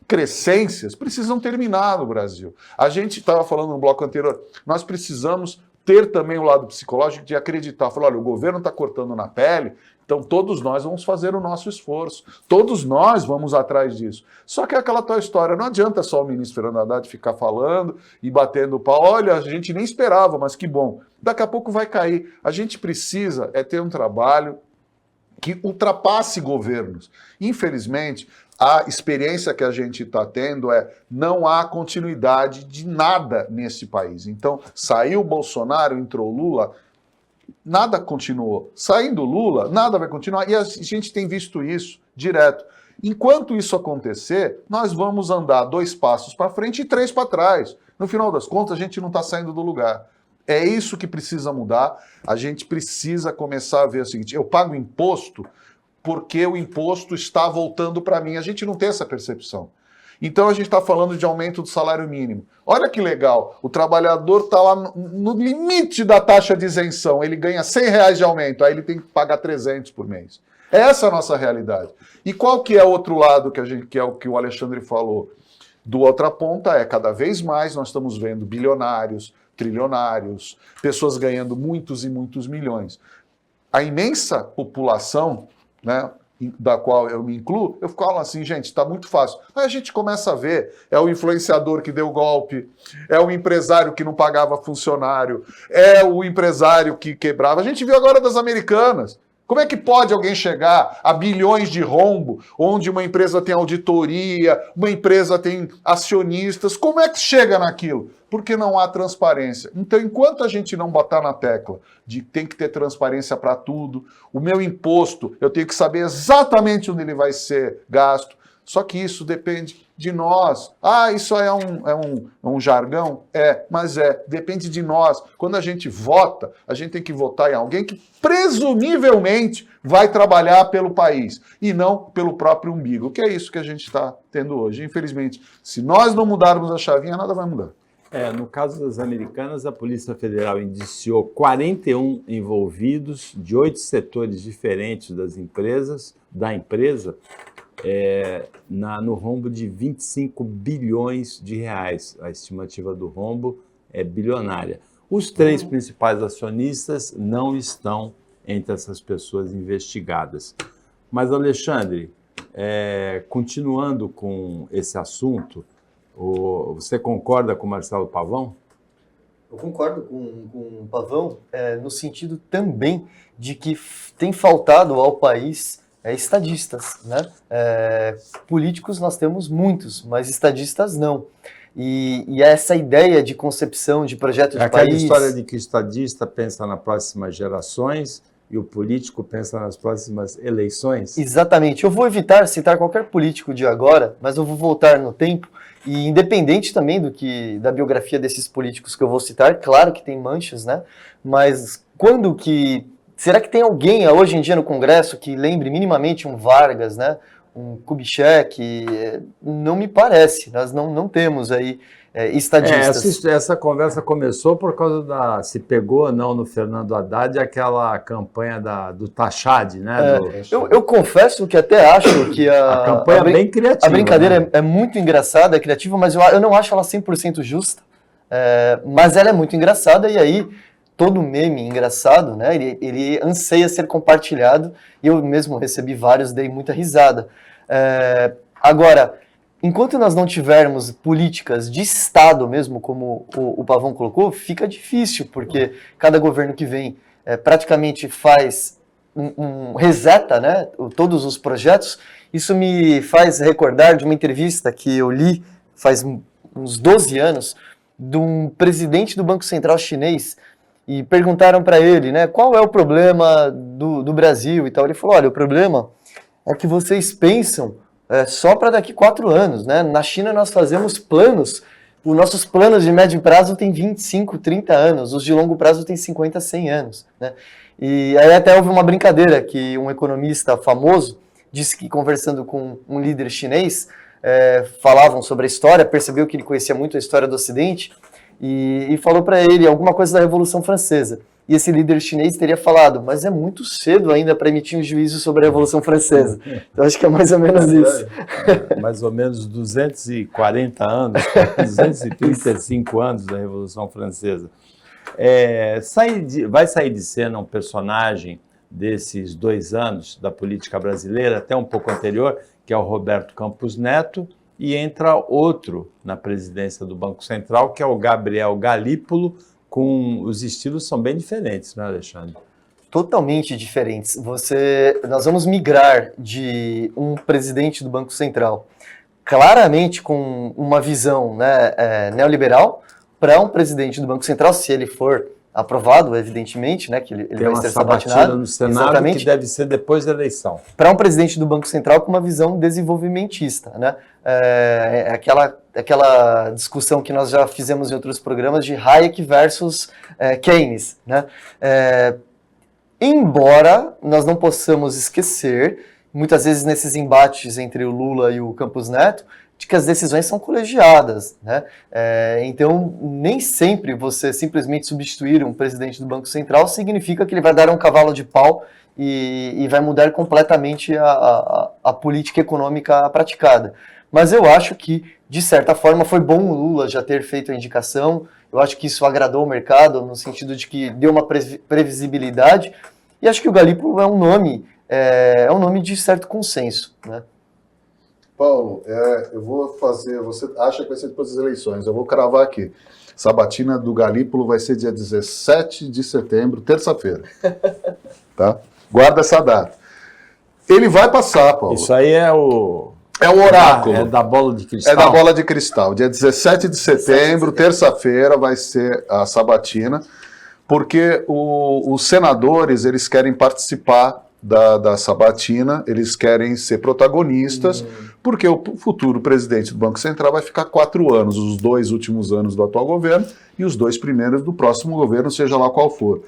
crescências precisam terminar no Brasil. A gente estava falando no bloco anterior, nós precisamos ter também o lado psicológico de acreditar, falar, olha, o governo está cortando na pele, então todos nós vamos fazer o nosso esforço, todos nós vamos atrás disso. Só que é aquela tal história, não adianta só o ministro Fernando Haddad ficar falando e batendo o pau, olha, a gente nem esperava, mas que bom, daqui a pouco vai cair. A gente precisa ter um trabalho que ultrapasse governos. Infelizmente, a experiência que a gente está tendo não há continuidade de nada nesse país. Então, saiu o Bolsonaro, entrou Lula, nada continuou. Saindo Lula, nada vai continuar. E a gente tem visto isso direto. Enquanto isso acontecer, nós vamos andar 2 passos para frente e 3 para trás. No final das contas, a gente não está saindo do lugar. É isso que precisa mudar. A gente precisa começar a ver o seguinte, eu pago imposto porque o imposto está voltando para mim. A gente não tem essa percepção. Então a gente está falando de aumento do salário mínimo. Olha que legal, o trabalhador está lá no limite da taxa de isenção, ele ganha R$100 de aumento, aí ele tem que pagar 300 por mês. Essa é a nossa realidade. E qual que é o outro lado que é o que o Alexandre falou? Do outra ponta é, cada vez mais nós estamos vendo bilionários, trilionários, pessoas ganhando muitos e muitos milhões. A imensa população, né, da qual eu me incluo, eu falo assim, gente, está muito fácil. Aí a gente começa a ver, é o influenciador que deu golpe, é o empresário que não pagava funcionário, é o empresário que quebrava. A gente viu agora das Americanas. Como é que pode alguém chegar a bilhões de rombo, onde uma empresa tem auditoria, uma empresa tem acionistas? Como é que chega naquilo? Porque não há transparência. Então, enquanto a gente não botar na tecla de tem que ter transparência para tudo, o meu imposto, eu tenho que saber exatamente onde ele vai ser gasto, só que isso depende de nós. Ah, isso é um jargão? Mas depende de nós. Quando a gente vota, a gente tem que votar em alguém que presumivelmente vai trabalhar pelo país e não pelo próprio umbigo, que é isso que a gente está tendo hoje. Infelizmente, se nós não mudarmos a chavinha, nada vai mudar. No caso das Americanas, a Polícia Federal indiciou 41 envolvidos de 8 setores diferentes da empresa, no rombo de 25 bilhões de reais. A estimativa do rombo é bilionária. Os 3 principais acionistas não estão entre essas pessoas investigadas. Mas, Alexandre, continuando com esse assunto, você concorda com o Marcelo Pavão? Eu concordo com o Pavão, no sentido também de que tem faltado ao país estadistas, né? Políticos nós temos muitos, mas estadistas não. E essa ideia de concepção de projeto de país... Aquela história de que o estadista pensa nas próximas gerações e o político pensa nas próximas eleições? Exatamente. Eu vou evitar citar qualquer político de agora, mas eu vou voltar no tempo. E independente também da biografia desses políticos que eu vou citar, claro que tem manchas, né? Mas quando que... Será que tem alguém hoje em dia no Congresso que lembre minimamente um Vargas, né? Um Kubitschek? Não me parece. Nós não temos aí estadistas. Essa conversa começou por causa se pegou ou não no Fernando Haddad aquela campanha do Tachad, né? Eu confesso que até acho que a campanha é bem criativa. A brincadeira, né? é muito engraçada, é criativa, mas eu não acho ela 100% justa. Mas ela é muito engraçada e aí todo meme engraçado, né? Ele anseia ser compartilhado e eu mesmo recebi vários, dei muita risada. Agora, enquanto nós não tivermos políticas de Estado mesmo, como o Pavão colocou, fica difícil, porque cada governo que vem praticamente faz reseta, né, todos os projetos. Isso me faz recordar de uma entrevista que eu li faz uns 12 anos, de um presidente do Banco Central chinês, e perguntaram para ele, né, qual é o problema do Brasil e tal. Ele falou, olha, o problema é que vocês pensam só para daqui 4 anos, né? Na China nós fazemos planos, os nossos planos de médio prazo têm 25, 30 anos, os de longo prazo têm 50, 100 anos, né? E aí até houve uma brincadeira que um economista famoso disse que conversando com um líder chinês, falavam sobre a história, percebeu que ele conhecia muito a história do Ocidente e falou para ele alguma coisa da Revolução Francesa. E esse líder chinês teria falado, mas é muito cedo ainda para emitir um juízo sobre a Revolução Francesa. Então acho que é mais ou menos isso. Mais ou menos 240 anos, 235 anos da Revolução Francesa. Vai sair de cena um personagem desses 2 anos da política brasileira, até um pouco anterior, que é o Roberto Campos Neto, e entra outro na presidência do Banco Central, que é o Gabriel Galípolo, os estilos são bem diferentes, né, Alexandre? Totalmente diferentes. Nós vamos migrar de um presidente do Banco Central claramente com uma visão, né, neoliberal, para um presidente do Banco Central, se ele for aprovado, evidentemente, né, que ele Tem vai uma ser sabatina sabatinado. no Senado Exatamente. que deve ser depois da eleição. Para um presidente do Banco Central com uma visão desenvolvimentista, né? Aquela discussão que nós já fizemos em outros programas de Hayek versus Keynes, né? Embora nós não possamos esquecer, muitas vezes nesses embates entre o Lula e o Campos Neto, de que as decisões são colegiadas, né? Então, nem sempre você simplesmente substituir um presidente do Banco Central significa que ele vai dar um cavalo de pau e vai mudar completamente a política econômica praticada. Mas eu acho que, de certa forma, foi bom o Lula já ter feito a indicação. Eu acho que isso agradou o mercado, no sentido de que deu uma previsibilidade. E acho que o Galípolo é um nome de certo consenso, né? Paulo, eu vou fazer... Você acha que vai ser depois das eleições? Eu vou cravar aqui. Sabatina do Galípolo vai ser dia 17 de setembro, terça-feira. Tá? Guarda essa data. Ele vai passar, Paulo. Isso aí é o... É o oráculo. É da bola de cristal. É da bola de cristal. Dia 17 de setembro, terça-feira, vai ser a sabatina, porque os senadores, eles querem participar da sabatina, eles querem ser protagonistas, porque o futuro presidente do Banco Central vai ficar 4 anos, os 2 últimos anos do atual governo e os 2 primeiros do próximo governo, seja lá qual for.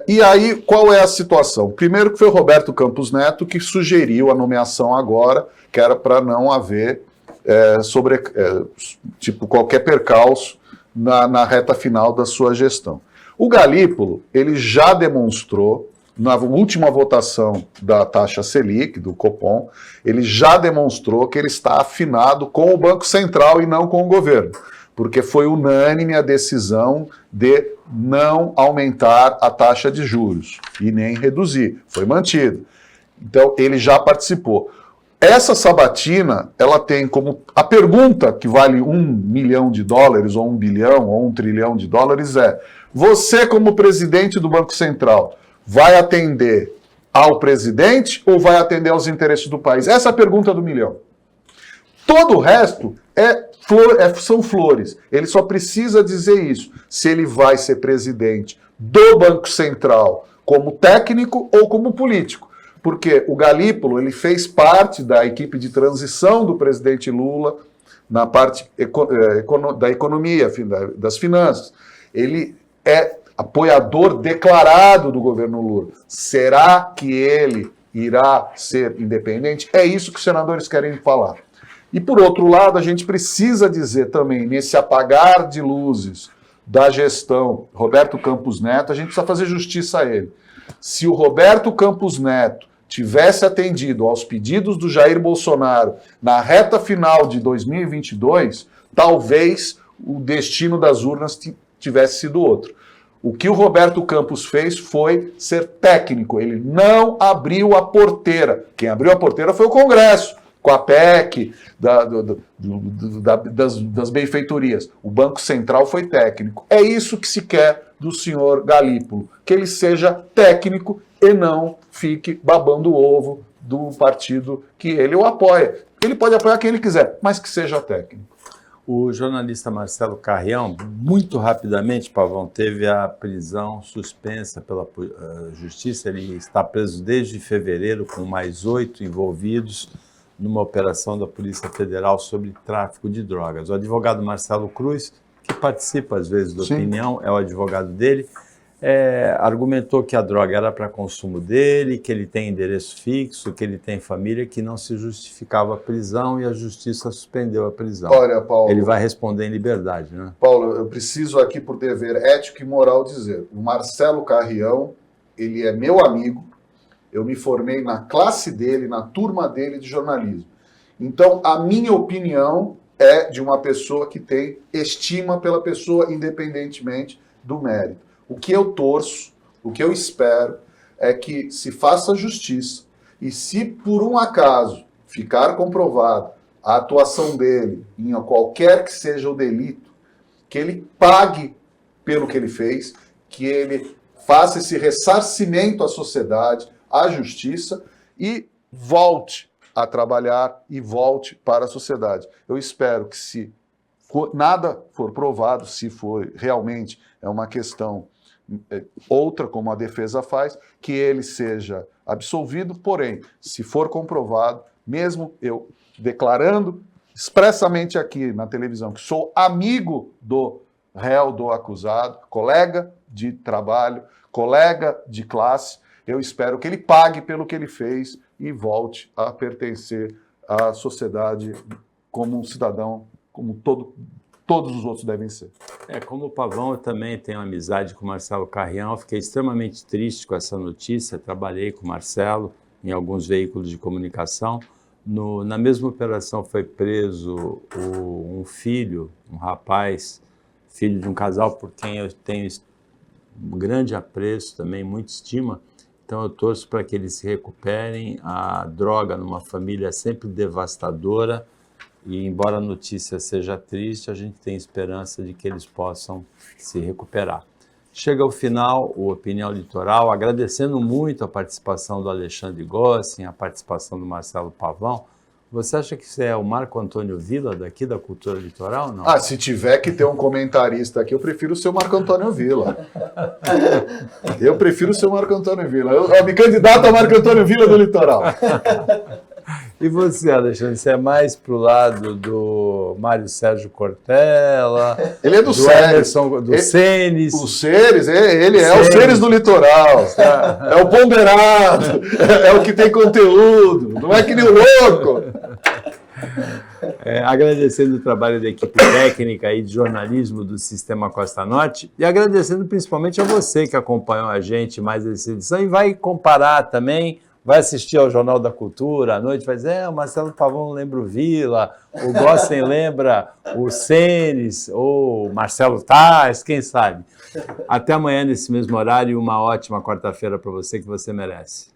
E aí, qual é a situação? Primeiro que foi o Roberto Campos Neto que sugeriu a nomeação agora, que era para não haver qualquer percalço na reta final da sua gestão. O Galípolo, ele já demonstrou, na última votação da taxa Selic, do Copom, ele já demonstrou que ele está afinado com o Banco Central e não com o governo, porque foi unânime a decisão de não aumentar a taxa de juros e nem reduzir, foi mantido. Então, ele já participou. Essa sabatina, ela tem como... A pergunta que vale $1 milhão, ou 1 bilhão, ou 1 trilhão de dólares é: você, como presidente do Banco Central, vai atender ao presidente ou vai atender aos interesses do país? Essa é a pergunta do milhão. Todo o resto são flores. Ele só precisa dizer isso, se ele vai ser presidente do Banco Central como técnico ou como político. Porque o Galípolo, ele fez parte da equipe de transição do presidente Lula na parte da economia, das finanças. Ele é apoiador declarado do governo Lula. Será que ele irá ser independente? É isso que os senadores querem falar. E, por outro lado, a gente precisa dizer também, nesse apagar de luzes da gestão Roberto Campos Neto, a gente precisa fazer justiça a ele. Se o Roberto Campos Neto tivesse atendido aos pedidos do Jair Bolsonaro na reta final de 2022, talvez o destino das urnas tivesse sido outro. O que o Roberto Campos fez foi ser técnico, ele não abriu a porteira. Quem abriu a porteira foi o Congresso, com a PEC, das benfeitorias. O Banco Central foi técnico. É isso que se quer do senhor Galípolo, que ele seja técnico e não fique babando o ovo do partido que ele o apoia. Ele pode apoiar quem ele quiser, mas que seja técnico. O jornalista Marcelo Carrião, muito rapidamente, Pavão, teve a prisão suspensa pela Justiça. Ele está preso desde fevereiro, com mais 8 envolvidos numa operação da Polícia Federal sobre tráfico de drogas. O advogado Marcelo Cruz, que participa às vezes do Opinião, é o advogado dele, argumentou que a droga era para consumo dele, que ele tem endereço fixo, que ele tem família, que não se justificava a prisão e a Justiça suspendeu a prisão. Olha, Paulo... Ele vai responder em liberdade, né? Paulo, eu preciso aqui, por dever ético e moral, dizer, o Marcelo Carrião, ele é meu amigo, eu me formei na classe dele, na turma dele de jornalismo. Então, a minha opinião é de uma pessoa que tem estima pela pessoa, independentemente do mérito. O que eu torço, o que eu espero, é que se faça justiça e se por um acaso ficar comprovado a atuação dele em qualquer que seja o delito, que ele pague pelo que ele fez, que ele faça esse ressarcimento à sociedade, à justiça e volte a trabalhar e volte para a sociedade. Eu espero que, se nada for provado, se for realmente uma questão outra, como a defesa faz, que ele seja absolvido, porém, se for comprovado, mesmo eu declarando expressamente aqui na televisão que sou amigo do réu, do acusado, colega de trabalho, colega de classe, eu espero que ele pague pelo que ele fez e volte a pertencer à sociedade como um cidadão, como todos os outros devem ser. Como o Pavão, eu também tenho amizade com o Marcelo Carrião, fiquei extremamente triste com essa notícia, trabalhei com o Marcelo em alguns veículos de comunicação. Na mesma operação foi preso um filho, um rapaz, filho de um casal por quem eu tenho um grande apreço também, muita estima. Então eu torço para que eles se recuperem. A droga numa família é sempre devastadora e, embora a notícia seja triste, a gente tem esperança de que eles possam se recuperar. Chega ao final o Opinião Litoral, agradecendo muito a participação do Alexandre Gossin, a participação do Marcelo Pavão. Você acha que você é o Marco Antônio Villa daqui da Cultura Litoral, não? Ah, se tiver que ter um comentarista aqui, eu prefiro ser o Marco Antônio Villa. Eu prefiro ser o Marco Antônio Villa. Eu me candidato a Marco Antônio Villa do Litoral. E você, Alexandre, você é mais pro lado do Mário Sérgio Cortella? Ele é do Séries. Do Senes. O Seres, ele é o Seres do Litoral. É o ponderado, é o que tem conteúdo, não é que nem o louco. Agradecendo o trabalho da equipe técnica e de jornalismo do Sistema Costa Norte e agradecendo principalmente a você que acompanhou a gente mais essa edição e vai comparar também. Vai assistir ao Jornal da Cultura à noite, vai dizer, o Marcelo Pavão lembra o Villa, o Gossin lembra o Senes, ou o Marcelo Taz, quem sabe. Até amanhã nesse mesmo horário e uma ótima quarta-feira para você que você merece.